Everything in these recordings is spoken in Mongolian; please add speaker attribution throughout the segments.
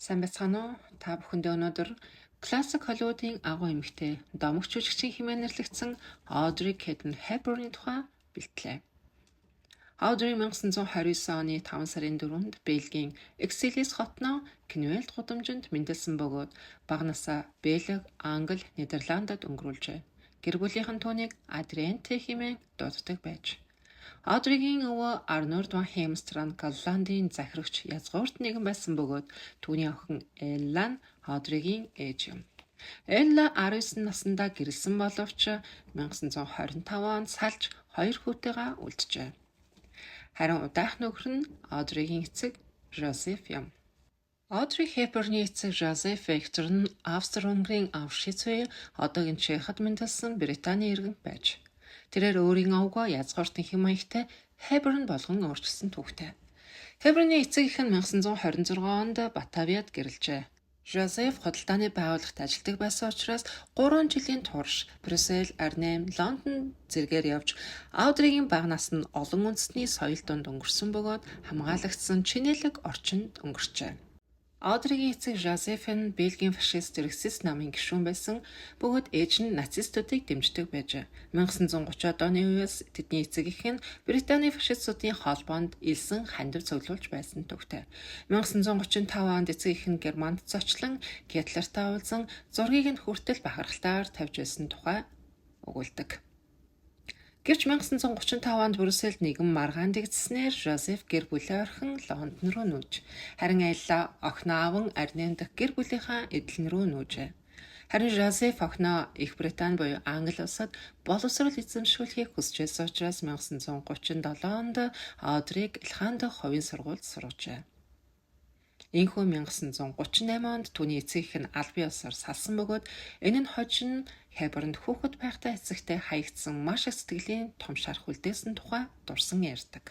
Speaker 1: Сайн байцгаана уу? Та бүхэндээ өнөөдөр классик Холливуудын агуу эмэгтэй домогч жүжигчин хэмээн нэрлэгдсэн Audrey Hepburn-ийн тухай бэлтлээ. Audrey 1929 оны 5 сарын 4-нд Бельгийн Экселис хотноо Кнюэлд гудамжинд мэндэлсэн бөгөөд бага насаа Бельги, Англи, Нидерландад өнгөрүүлжээ. Гэр бүлийнхэн түүнийг Адриенте хэмээн дууддаг байж. Audrey-гийн өвөө Арнольд ван Хемстранд Голландын захирагч язгуурт нэгэн байсан бөгөөд түүний охин Элла нь Audrey-гийн ээж юм. Элла 19 наснда гэрэлсэн боловч 1925 онд салж 2 хүүтэйгээ үлджээ. Харин удаах нөхөр нь Audrey-гийн эцэг Жозеф юм. Audrey Hepburn-ийн эцэг Жозеф Виктор нь Австри-Унгарын Авшвиц үеийн одоогийн Чехад мэндэлсэн Британий иргэн байж. Тэрээр өөрийн овгоо язгууртын хэм маягтай Hepburn болгон өөрчилсөн түүхтэй. Hepburn-ийн эцэг эх нь 1926 онд Батавиад гэрэлжээ. Жозеф худалдааны байгууллагт ажилладаг байсан учраас 3 жилийн турш Брюссел, Арнhem, Лондон зэргээр явж Audrey-гийн бага нас нь олон үндэстний соёл донд өнгөрсөн бөгөөд хамгаалагдсан чинэлэг орчинд өнгөрчээ. Audrey-гийн эцэг Жозеф нь Бельгийн фашист Рексис намын гишүүн байсан бөгөөд ээж нь нацистуудыг дэмждэг байжээ. 1930-ад оны үеэс тэдний эцэг эх нь Британий фашистуудын холбоонд элсэн хандив цуглуулж байсан түүхтэй. 1935 онд эцэг эх нь Германд зочлон Гитлертэй уулзан зургийг нь хүртэл бахархалтаар тавьж байсан тухай өгүүлдэг. Гэвч 1935 онд Брюсселд нэгэн маргаан дэгдснээр Жозеф гэр бүлээ орхин Лондон руу нүүж, харин Элла охиноо аван Арнhem дахь гэр бүлийнхаа эдлэн рүү нүүжээ. Харин Жозеф охиноо Их Британи буюу Англи улсад боловсрол эзэмшүүлэхийг хүсэж байсан учраас 1937 онд Audrey-г Илхан дахь хувийн сургуульд сургажээ. Энэхүү 1938 онд түүний эцэг эх нь албан ёсоор салсан бөгөөд энэ нь хожин Hepburn-д хүүхэд байхтай эцэгтэй хаягдсан маш их сэтгэлийн том шарх үлдээсэн тухай дурсан ярьдаг.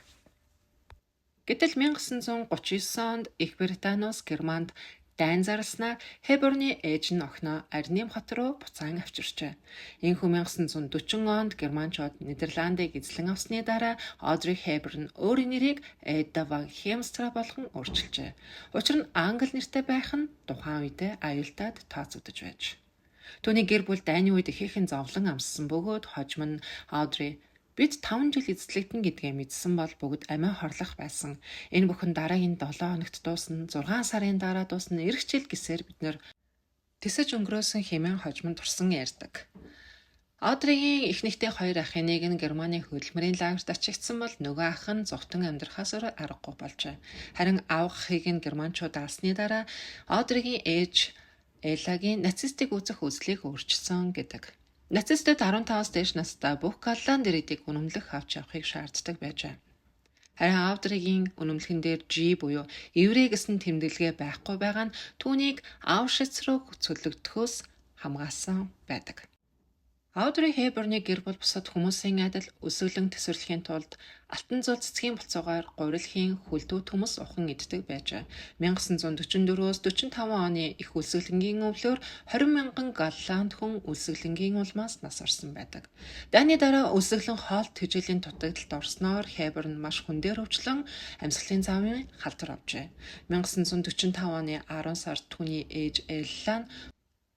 Speaker 1: Гэтэл 1939 онд Их Британиус Германд дайн зарласнаар Hepburn-ийн ээж нь охиноо Арнhem хот руу буцаан авчирчээ. Энэхүү 1940 онд Германчууд Нидерландыг эзлэн авсны дараа Audrey Hepburn өөрийн нэрийг Эда ван Хемстра болгон өөрчилжээ. Учир нь англи нэртэй байх нь тухайн үедээ аюултад тооцогдож байж. Түүний гэр бүл дайны үед ихээхэн зовлон амссан бөгөөд хожим нь Audrey бид 5 жил эзлэгдэн гэдгээ мэдсэн бол бүгд амиа хорлох байсан. Энэ бүхэн дараагийн 7 хоногт дуусна, 6 сарын дараа дуусна, эх жил гэсээр бид нэр тэсэж өнгөрөөсөн хэмээн хожим турсан ярьдаг. Audrey-гийн эхнэгтэй 2 ахын нэг нь Германы хөдөлмөрийн лагерт ачигдсан бол нөгөө ах нь зүгтэн амьдрахаас аргагүй болжээ. Харин авах ахыг нь германчууд алсны дараа Audrey-гийн ээж Эллагийн нацистыг үзэх үзлийг өөрчилсөн гэдэг. Нацистууд 15-аас дээш настай бүх Голланд иргэдийг үнэмлэх авч явахыг шаарддаг байжээ. Харин Audrey-гийн үнэмлэхэн дээр G буюу еврей гэсэн тэмдэглэгээ байхгүй байгаа нь түүнийг Аушвиц руу цөлөгдөхөөс хамгаалсан байдаг. Audrey Hepburn-ы гэр бүл бусад хүмүүсийн адил өсөглөн төсвөрлөхийн тулд алтан зул цэцгийн буцаагаар гурилхийн хүлдүүд хүмүүс ухан иддэг байжээ. 1944-өөс 45 оны их үлсгэлэнгийн өвлөөр 20 мянган голланд хүн үлсгэлэнгийн улмаас нас орсон байдаг. Дайны дараа үлсгэлэн хоолт тэжээлийн дутагдалд орсноор Hepburn маш хүндээр өвчлөн амьсгалын замын халдвар авчээ. 1945 оны 10 сард түүний ээж Элла нь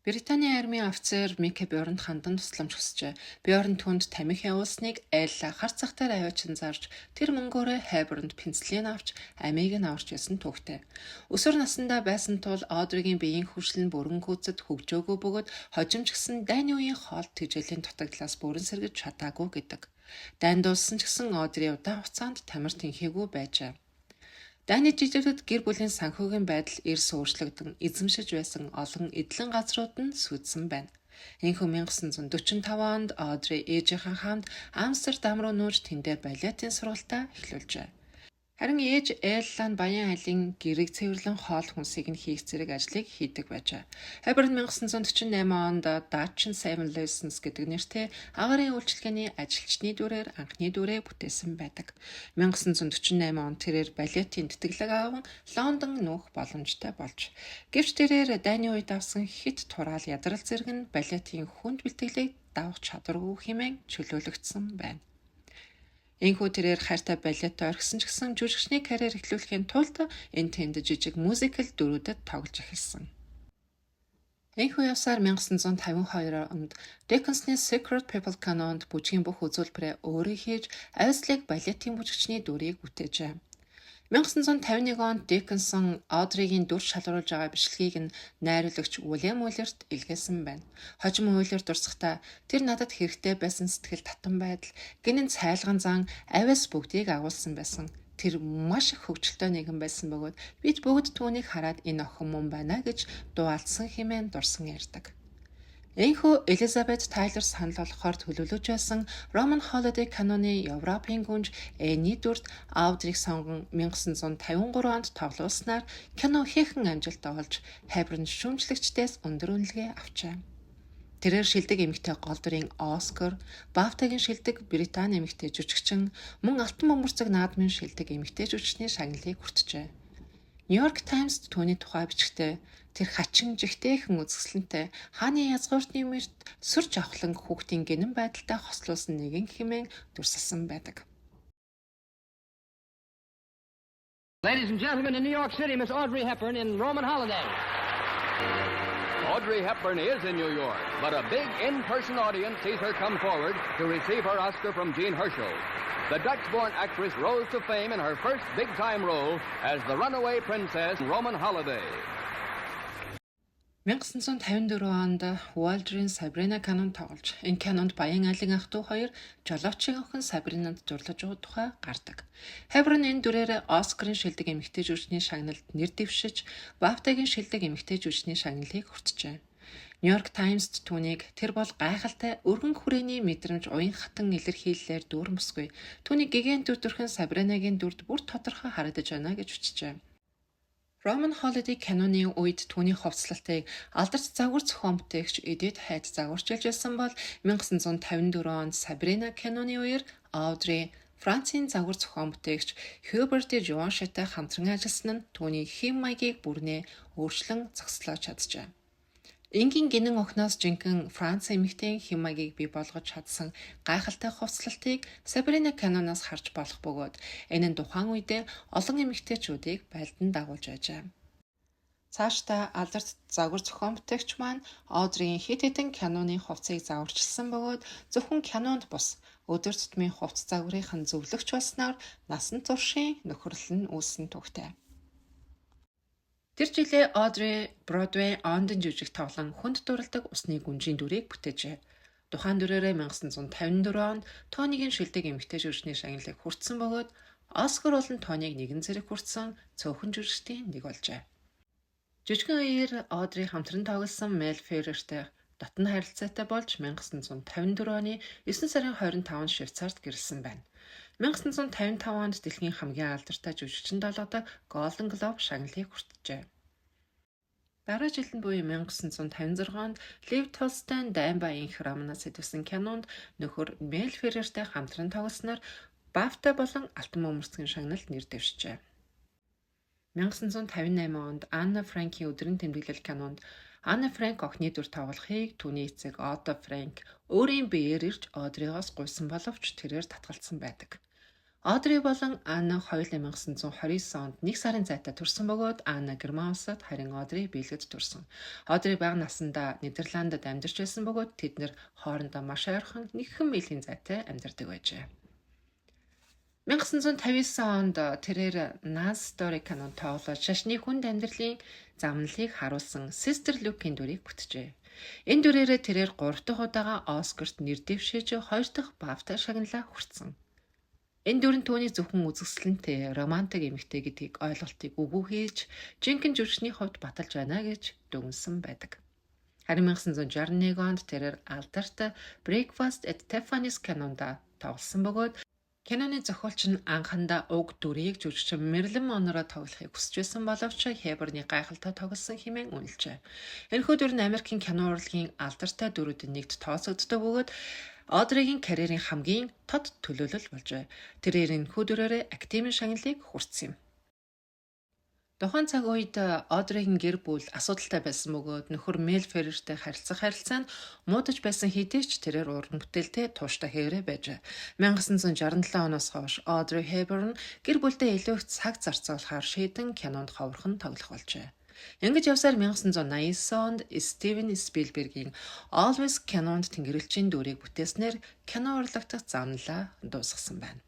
Speaker 1: Британий армийн офицер Микки Бёрнд хандан тусламж хүсжээ. Бёрн түүнд тамхи явуулсныг Элла хар цагтаар аваачин зарж тэр мөнгөөрөө Hepburn-д пенсилин авч амийг нь аварч байсан түүхтэй. Өсвөр насндаа байсан тул Audrey-гийн биеийн хөгжил нь бүрэн гүйцэд хөгжөөгүй бөгөөд хожимч гэсэн дайны үеийн хоолт тэжээлийн дутагдлаас бүрэн сэргэж чадаагүй гэдэг. Дайн дууссан ч гэсэн Audrey удаан хугацаанд тамир тэнхээгүй байжээ. Дайны жижигдэд гэр бүлийн санхүүгийн байдал эрс өөрчлөгдөн эзэмшиж байсан олон эдлэн газрууд нь сүйдсэн байна. Энэхүү 1945 онд Audrey ээжийнхэн хамт Амстердам руу нүүж тэндээр балетын сургалтаа эхлүүлжээ. Харин ээж Элла нь баян айлын гэрэг цэвэрлэн хоол хүнсийг нь хийх зэрэг ажлыг хийдэг байжээ. Hepburn 1948 онд Dutch Seven Lessons гэдэг нэртэй агарын үйлчилгээний ажилчны дүрээр анхны дүрээ бүтээсэн байдаг. 1948 онд тэрээр балетын тэтгэлэг аван Лондон нүүх боломжтой болж. Гэвч тэрээр дайны үед авсан хит тураал ядрал зэрэг нь балетын хүнд бэлтгэлийг давах чадваргүй хэмээн чөлөөлөгдсөн байна. Энэхүү тэрээр хайртай балеттой орхисон ч гэсэн жүжигчний карьер эхлүүлэхийн тулд энэ тэнд жижиг мюзикл дөрүүдэд тоглож эхэлсэн. Энэхүү явсаар 1952 онд Dickens-ны Secret People Canon-д бүжгийн бүх үзүүлбэрээ өөрөө хийж, Айслиг балетын бүжигчний дүрийг бүтээжээ. 1951 онд Диккенсон Одригийн дүр шалгаруулж байгаа бичлэгийг нь найруулагч Уильям Уиллерт илгээсэн байна. Хожим Уиллер дурсахдаа тэр надад хэрэгтэй байсан сэтгэл татан байдал, гинэн цайлган зан, авиас бүгдийг агуулсан байсан. Тэр маш их хөвгчлөлтөө нэгэн байсан бөгөөд бид бүгд түүнийг хараад энэ охин мөн байна гэж дуалдсан хэмээн дурсан ярьдаг. Энэхүү Элизабет Тайлер санал болохоор төлөвлөж байсан Roman Holiday Canon-ы Европын гүнж Энни дүрд Аудрийг сонгон 1953 онд тоглуулснаар кино хийхэн амжилт олж Хеберн шүүмжлэгчдээс өндөр үнэлгээ авчээ. Тэрээр шилдэг эмэгтэй гол дүрийн Оскар, Бафтагийн шилдэг Британи эмэгтэй жүжигчин, мөн Алтан бөмбөрцөг наадмын шилдэг эмэгтэй жүжигчний шагналыг хүртжээ. Нью-Йорк Таймс түүний тухай бичгтээ тэр хачин жигтэйхэн үзэсгэлэнтэй хааны язгууртны мөрт сүр жавхлан хүүхдийн гинэн байдалтай хослуулсан нэгэн хэмээн дүрсэлсэн байдаг.
Speaker 2: Ladies and gentlemen, in New York City, Miss Audrey Hepburn in Roman Holiday.
Speaker 3: Audrey Hepburn is in New York, but a big in-person audience sees her come forward to receive her Oscar from Jean Herschel. The Dutch-born actress rose to fame in her first big-time role as the runaway princess in Roman Holiday.
Speaker 1: 1954 онд Уолдрийн Сабрина Canon тоглож, энэ Canon-д Баян айлын ах トゥ хоёр жолоочийн охин Сабринанд дурлаж байгаа тухай гардаг. Хеберн энэ дүрээр Оскарын шилдэг эмэгтэй жүжигчний шагналд нэр дэвшиж, Бафтагийн шилдэг эмэгтэй жүжигчний шагналыг хүртжээ. Нью-Йорк Таймсд түүнийг тэр бол гайхалтай өргөн хүрээний мэдрэмж уян хатан илэрхийллээр дүүрмэсгүй. Түүний гигэн дүр төрхөн Сабринагийн дүрд бүр тодорхой харагдаж байна гэж бичжээ. Roman Holiday Canon-ы үед түүний хувцлалтыг алдарч загвар зохион бүтээгч Эдит Хайд загварчилж байсан бол 1954 онд Сабрина Canon-ы үеэр Audrey Францын загвар зохион бүтээгч Hubert de Givenchyтай хамтран ажилласан нь түүний хэм маягийг бүрнээ өөрчлөн зогслоож чаджээ. Ингийн гинэн охноос жинхэнэ Франц эмэгтэйн хэм маягийг бий болгож чадсан гайхалтай хувцлалтыг Сабрина Canon-аас харж болох бөгөөд энэ нь тухайн үедээ олон эмэгтэйчүүдийг байлдан дагуулж байжээ. Цаашдаа алдарт загвар зохион бүтээгч маань Audrey-ийн хэд хэдэн Canon-ы хувцсыг загварчилсан бөгөөд зөвхөн Canon-д бус өдөр тутмын хувцс загварын зөвлөгч болсноор насан туршийн нөхөрлөл нь үүссэн түүхтэй. Тэр жилээ Audrey Broadway ондон жүжиг тоглон хүнд дурладаг усны гүнжийн дүрийг бүтээжээ. Тухайн дүрээрээ 1954 онд Тонигийн шилдэг эмэгтэй жүжигчний шагналыг хүртсэн бөгөөд Оскар болон Тонийг нэгэн зэрэг хүртсэн цөөхөн жүжигчдийн нэг болжээ. Жүжигэн үеэр Audrey хамтран тоглосон Mel Ferrer-тэй дотн харилцаатай болж 1954 оны 9 сарын 25-нд Швейцарт гэрэлсэн байна. 1955 онд дэлхийн хамгийн алдартай жүжигчин долоодог Golden Globe шагналыг хүртжээ. Дараа жилд буюу 1956 онд Лев Толстой Дайн ба инх романаас сэдвсэн Canon-д нөхөр Mel Ferrer-тэй хамтран тоглосноор Бафта болон Алтан бөмбөрцгийн шагналд нэр дэвшжээ. 1958 онд Анна Франкийн өдрийн тэмдэглэл Canon-д Анна Франк охины дүр тоглохыг түүний эцэг Отто Франк өөрийн биеэр ирж Audrey-гоос гуйсан боловч тэрээр татгалцсан байдаг. Audrey болон Анна хоёулаа 1929 онд 1 сарын зайтай төрсэн бөгөөд Анна Герман улсад харин Audrey Бельгид төрсэн. Audrey бага наснда Нидерландад амьдарч байсан бөгөөд тэд нэр хоорондоо маш ойрхон 1 милийн зайтай амьдардаг байжээ. 1959 онд тэрээр Nance Story Canon тоглож шашны хүнд амьдралын замналыг харуулсан Sister Luke-ийн дүрийг бүтэжээ. Энэ дүрээрээ тэрээр 3 дахь удаага Оскарт нэр дэвшиж 2 дахь Бафта шагналаа хүртсэн. Энэ дүр нь түүний зөвхөн үзэсгэлэнтэй романтик эмэгтэй гэдгийг ойлголтыг үгүй хийж жинхэнэ жүжигчний хувьд баталж байна гэж дүгнсэн байдаг. Харин 1961 онд тэрээр алдарт Breakfast at Tiffany's Canon-да тоглосон бөгөөд Canon-ы зохиолч нь анхандаа уг дүрийг жүжигчин Marilyn Monroe тоглохыг хүсэж байсан боловч Hepburn-ы гайхалтай тоглосон хэмээн үнэлжээ. Энэхүү дүр нь Америкийн кино урлагийн алдартай дүрүүдийн нэгт тооцогддог бөгөөд Audrey-гийн карьерийн хамгийн тод төлөөлөл болжээ. Тэрээр энэхүү дүрээрээ Академийн шагналыг хүртсэн юм. Тухайн цаг үед Одригийн гэр бүл асуудалтай байсан бөгөөд нөхөр Мел Феррертэй харилцаанд муудаж байсан хэдий ч тэрээр уран бүтээлтэй тууштай хэврээ байжээ. 1967 оноос хойш Audrey Hepburn гэр бүлдээ илүү их цаг зарцуулахаар шийдэн кинонд ховорхон тоглох болжээ. Ингэж явсаар 1989 онд Стивен Спилбергийн Always кинонд тэнгэрлэгчийн дүрийг бүтээснээр кино урлагтах замналаа дуусгасан байна.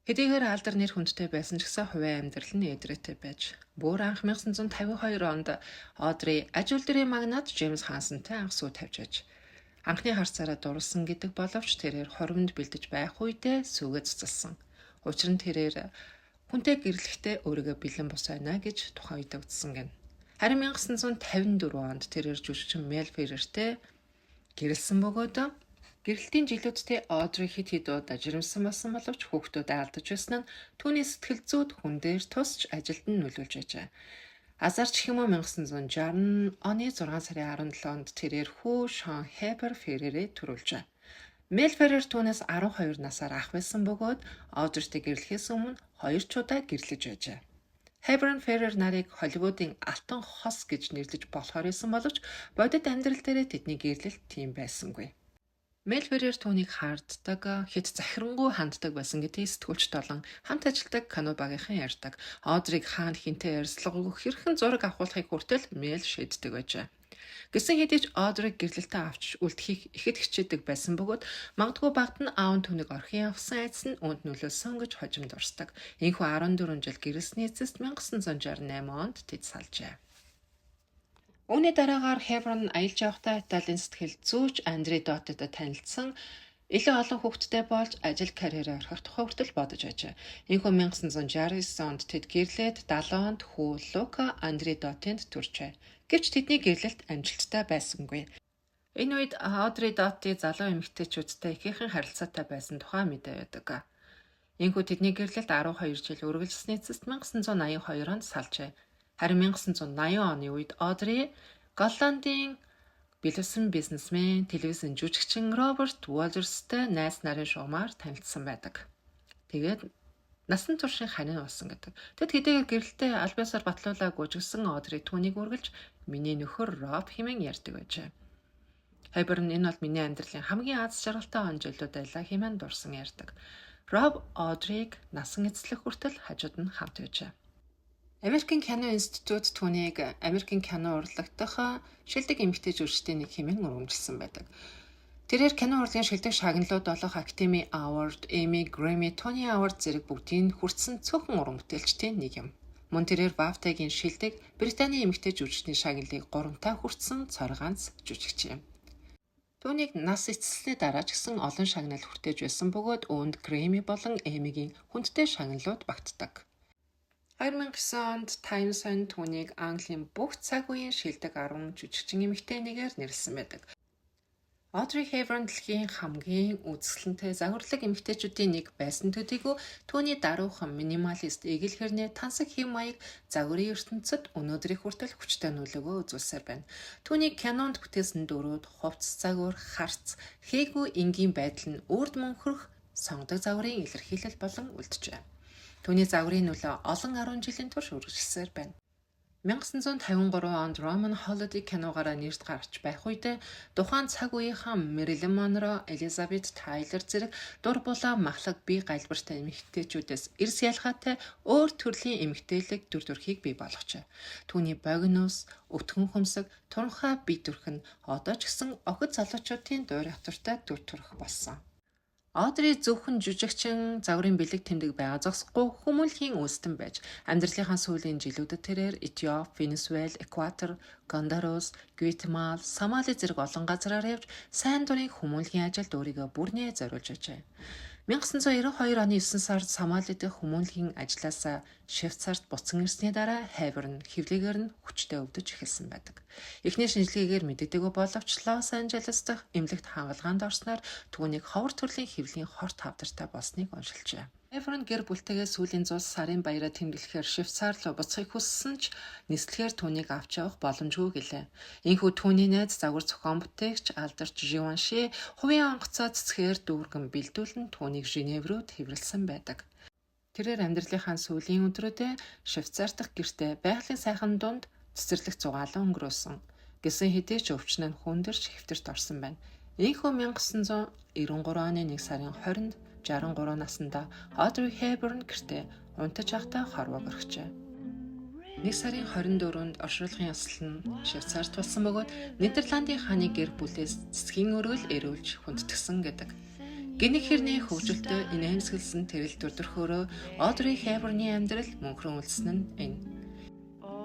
Speaker 1: Хэдийгээр алдар нэр хүндтэй байсан ч гэсэн хувийн амьдрал нь эдрээтэй байж бүр анх 1952 онд Одри аж үйлдвэрийн магнат Джеймс Хансантай анх сүү тавьж аж анхны харцаараа дурлсан гэдэг боловч тэрээр хоримд бэлдэж байх үедээ сүүгээ цуцалсан. Учир нь тэрээр хүнтэй гэрлэхдээ өөрийгөө бэлэн бос байна гэж тухайн үед үзсэн гэнэ. Харин 1954 онд тэрээр жүжигчин Мел Феррертэй гэрэлсэн бөгөөд гэрэлтийн жилүүдтэй Одри хэд удаа жирэмсэн болсон боловч хүүхдүүд алдаж байсан нь түүний сэтгэл зүйд хүн дээр тусч ажилд нь нөлөөлж байжээ. Азарч хэмээн 1960 оны 6 сарын 17-нд тэрээр хүү Шон Хепбер Феррерээ төрүүлжээ. Мел Феррер түүнээс 12 насаар ах байсан бөгөөд Одритэй гэрлэхээс өмнө 2 удаа гэрлэж байжээ. Hepburn Ferrer нарыг Холливуудын алтан хос гэж нэрлэж болохоор байсан боловч бодит амьдрал дээрээ тэдний гэрлэлт тийм байсангүй. Мел Феррер түүнийг хаарддаг, хэд захирангуй ханддаг байсан гэдгийг сэтгүүлчд болон хамт ажилладаг кино багийнхан ярьдаг. Одриг хаан хинтээ ярьцлагагүй хэрхэн зураг авахуулахыг хүртэл Мел шийддэг байжээ. Гэсэн хэдий ч Одриг гэрлэлтээ авч үлдэхийг ихэд хичээдэг байсан бөгөөд магадгүй багт нь аав нь түүнийг орхин явсан айдас нь үүнд нөлөөлсөн гэж хожимд урсдаг. Энэхүү 14 жил гэрэлсний эцэст 1968 онд тэд салжээ. Үүний дараагаар Hepburn аялж явахдаа Италийн сэтгэл зүйч Андре Доттитой танилцсан илүү олон хүүхэдтэй болж ажил карьераа орхих тухай хүртэл бодож байжээ. Энэхүү 1969 онд тэд гэрлээд 70 онд хүү Лука Андре Доттинд төржээ. Гэвч тэдний гэрлэлт амжилттай байсангүй. Энэ үед Audrey Dottie залуу эмэгтэйчүүдтэй ихээхэн харилцаатай байсан тухай мэдээ байдаг. Энэхүү тэдний гэрлэлт 12 жил үргэлжилсний эцэст 1982 онд салжээ. Харин 1980 оны үед Audrey Голландын бэлэвсэн бизнесмен, телевизэн жүжигчин Роберт Волжерстэй найз нарын шугамар танилцсан байдаг. Тэгээд насан туршийн ханин болсон гэдэг. Тэд хэдийгээр гэрэлтэй альбиасаар батлуулаа гүйжгсэн Audrey түүнийг үргэлж миний нөхөр Роб хэмээн ярьдаг байжээ. Hepburn энэ бол миний амьдралын хамгийн аз жаргалтай он жилүүд байлаа хэмээн дурсан ярьдаг. Роб Audreyг насан эцлэх хүртэл хажууд нь хамт байжээ. Америкийн кино институт түүнийг Америкийн кино урлагтах шилдэг эмэгтэй жүжигчдийн нэг хэмээн өргөмжилсөн байдаг. Тэрээр кино урлагийн шилдэг шагналууд болох Academy Award, Emmy, Grammy, Tony Award зэрэг бүгдийг хүртсэн цөөхөн уран бүтээлчдийн нэг юм. Мөн тэрээр BAFTA-гийн шилдэг Британий эмэгтэй жүжигчдийн шагналыг 3 хүртсэн цор ганц жүжигч юм. Түүнийг нас эцэслэсний дараа ч гэсэн олон шагнал хүртэж байсан бөгөөд үүнд Grammy болон Emmy-гийн хүндтэй шагналууд багтдаг. 2009 онд Times түүнийг Английн бүх цаг үеийн шилдэг 10 жүжигчин эмэгтэй нэгээр нэрлсэн байдаг. Audrey Hepburn дэлхийн хамгийн үзэсгэлэнтэй загварлаг эмэгтэйчүүдийн нэг байсан төдийгүй түүний даруухан минималист эгэл хэрнээ тансаг хэв маяг загварын ертөнцид өнөөдрийг хүртэл хүчтэй нөлөөгөө үзүүлсээр байна. Түүний кинонд бүтээсэн дөрүүд хувцс загвар, харц, хээгүү энгийн байдал нь үрд мөнхөрх сонгодог загварын илэрхийлэл болон үлджээ. Түүний загварын нөлөө олон 10 жилийн турш үргэлжилсээр байна. 1953 онд Roman Holiday киногаараа нэрт гарч байх үед тухайн цаг үеийнхэн Marilyn Monroe, Elizabeth Taylor зэрэг дур булаа махлаг бие гальбартай эмэгтэйчүүдээс эрс ялгаатай өөр төрлийн эмэгтэйлэг дүр төрхийг бий болгожээ. Түүний богинос, өтгөн хөмсөг, туранхай бие төрх нь одоо ч гэсэн охид залуучуудын дуур хатвартай дүр төрх болсон. Audrey зөвхөн жүжигчин загварын бэлэг тэмдэг байгаа зогсохгүй хүмүүнлэгийн үндэстэн байж амьдралынхаа сүүлийн жилүүдэд тэрээр Этиоп, Венесуэл, Эквадор, Гондурас, Гватемала, Сомали зэрэг олон газраар явж сайн дурын хүмүүнлэгийн ажилд өөрийгөө бүрнээ зориулж ажээ. 1992 оны 9 сард Сомали дэх хүмүүнлэгийн ажлаасаа Швейцарт буцан ирсний дараа Hepburn хэвлэгээр нь хүчтэй өвдөж эхэлсэн байдаг. Эхний шинжилгээгээр мэдэгдээгүй боловч Лос Анжелес дахь эмнэлэгт хангалгаанд орсноор түүнийг ховор төрлийн хэвлийн хорт хавдартай болсныг оншилжээ. Hepburn гэр бүлтэйгээ сүүлийн 100 сарын баяраа тэмдэглэхээр Швейцар руу буцахыг хүссэн ч нислэгээр түүнийг авч явах боломжгүй гэлээ. Энэхүү түүний найз загвар зохион бүтээгч алдарч Живанши хувийн онгоцоо цэцгээр дүүргэн бэлдүүлэн түүнийг Женев рүү хэврэлсэн байдаг. Тэрээр амьдралынхаа сүүлийн өдрүүдэд Швейцарь дахь гэртээ байгалийн сайхан дунд цэцэрлэг зугаалan өнгөрөөсөн. Гэсэн хэдий ч өвчнөн хүндэрч хэвтэрт орсон байна. Энэхүү 1993 оны 1 сарын 20-нд 63 наснда Audrey Hepburn гэртээ унтаж байхдаа хорвоог орхижээ. 1 сарын 24-нд оршуулгын ёслол нь Швейцарьт болсон бөгөөд Нидерландын хааны гэр бүлээс цэцгийн өргөл эрүүлж хүндэтгсэн гэдэг. Гэнэг хэрний хөгжилтэй инээмсэглсэн тэрэл дүрдөрхөөрөө Audrey Hepburn-ы амьдрал мөнхрөн үлдсэн нь энэ.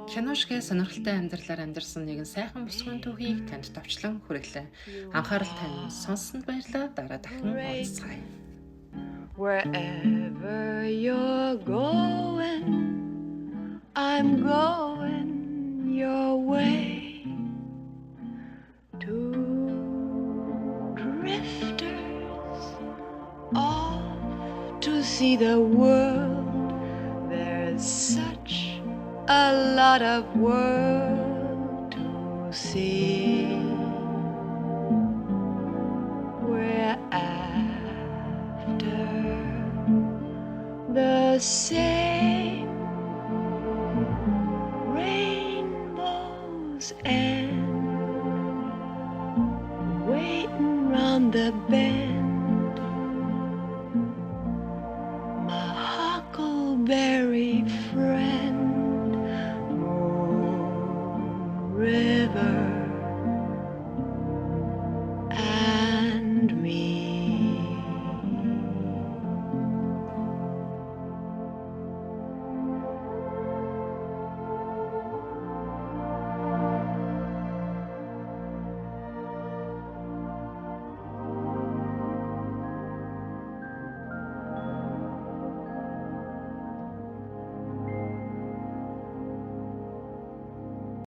Speaker 1: Киношгийн сонирхолтой амьдралаар амьдарсан нэгэн сайхан бүсгүйн түүхийг танд товчлон хүргэлээ. Анхаарал тань сонссонд баярлалаа. Дараа дахин уулзцгаая.
Speaker 4: Wherever you're going, I'm going your way. Two drifters off to see the world. There's such a lot of world to see. We're after the same rainbows and